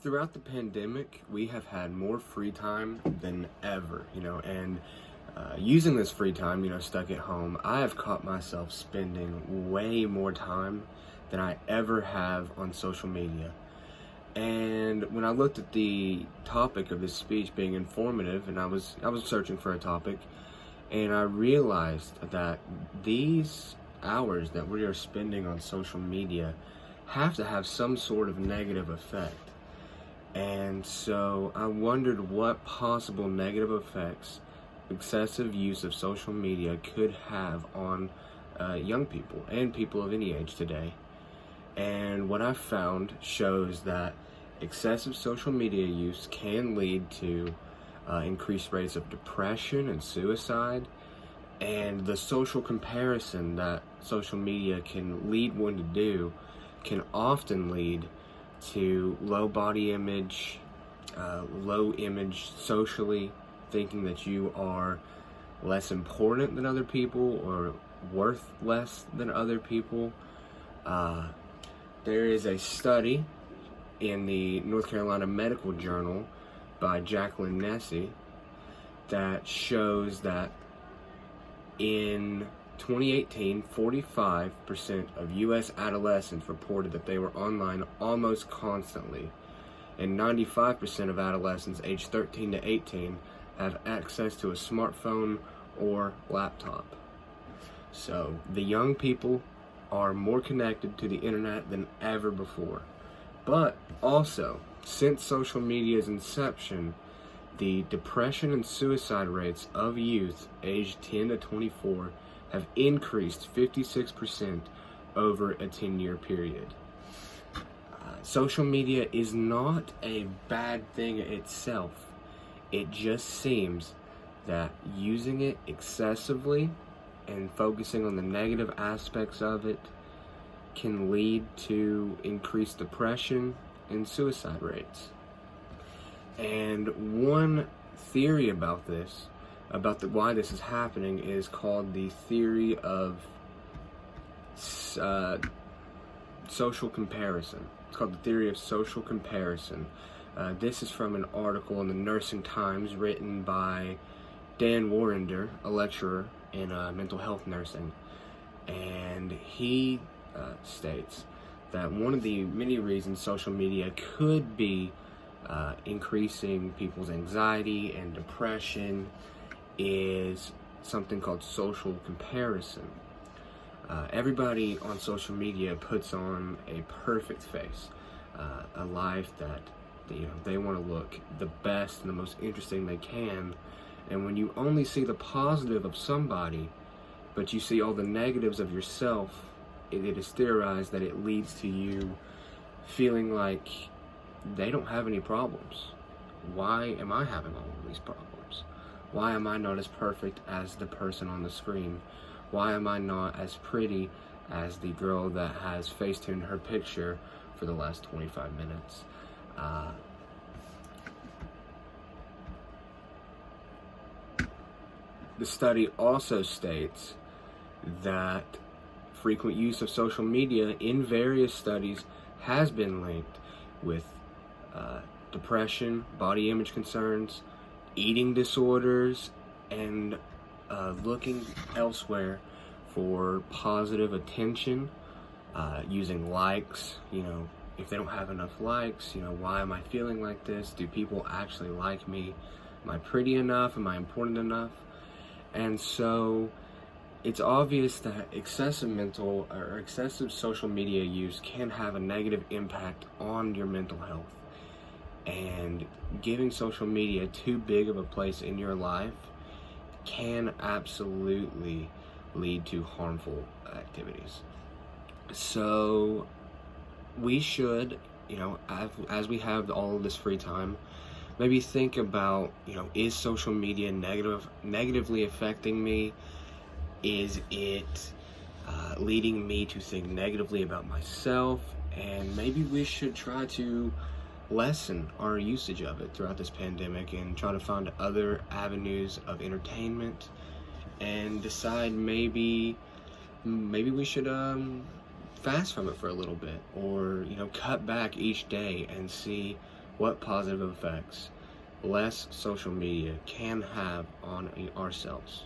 Throughout the pandemic, we have had more free time than ever, and using this free time, stuck at home, I have caught myself spending way more time than I ever have on social media. And when I looked at the topic of this speech being informative, and I was searching for a topic, and I realized that these hours that we are spending on social media have to have some sort of negative effect. And so I wondered what possible negative effects excessive use of social media could have on young people and people of any age today. And what I found shows that excessive social media use can lead to increased rates of depression and suicide. And the social comparison that social media can lead one to do can often lead to low body image, low image socially, thinking that you are less important than other people or worth less than other people. There is a study in the North Carolina Medical Journal by Jacqueline Nessie that shows that in 2018, 45% of U.S. adolescents reported that they were online almost constantly, and 95% of adolescents aged 13 to 18 have access to a smartphone or laptop. So the young people are more connected to the internet than ever before. But also, since social media's inception, the depression and suicide rates of youth aged 10 to 24 have increased 56% over a 10-year period. Social media is not a bad thing itself. It just seems that using it excessively and focusing on the negative aspects of it can lead to increased depression and suicide rates. And one theory about this, why this is happening, is called the theory of social comparison. It's called the theory of social comparison. This is from an article in the Nursing Times written by Dan Warrender, a lecturer in mental health nursing. And he states that one of the many reasons social media could be increasing people's anxiety and depression is something called social comparison. Everybody on social media puts on a perfect face, a life that they want to look the best and the most interesting they can. And when you only see the positive of somebody, but you see all the negatives of yourself, it is theorized that it leads to you feeling like they don't have any problems. Why am I having all of these problems? Why am I not as perfect as the person on the screen? Why am I not as pretty as the girl that has Facetuned her picture for the last 25 minutes? The study also states that frequent use of social media in various studies has been linked with depression, body image concerns, eating disorders, and looking elsewhere for positive attention, using likes. If they don't have enough likes, why am I feeling like this? Do people actually like me? Am I pretty enough? Am I important enough? And so it's obvious that excessive social media use can have a negative impact on your mental health. And giving social media too big of a place in your life can absolutely lead to harmful activities. So we should, as we have all of this free time, maybe think about, is social media negatively affecting me? Is it leading me to think negatively about myself? And maybe we should try to lessen our usage of it throughout this pandemic and try to find other avenues of entertainment and decide maybe we should fast from it for a little bit, or cut back each day and see what positive effects less social media can have on ourselves.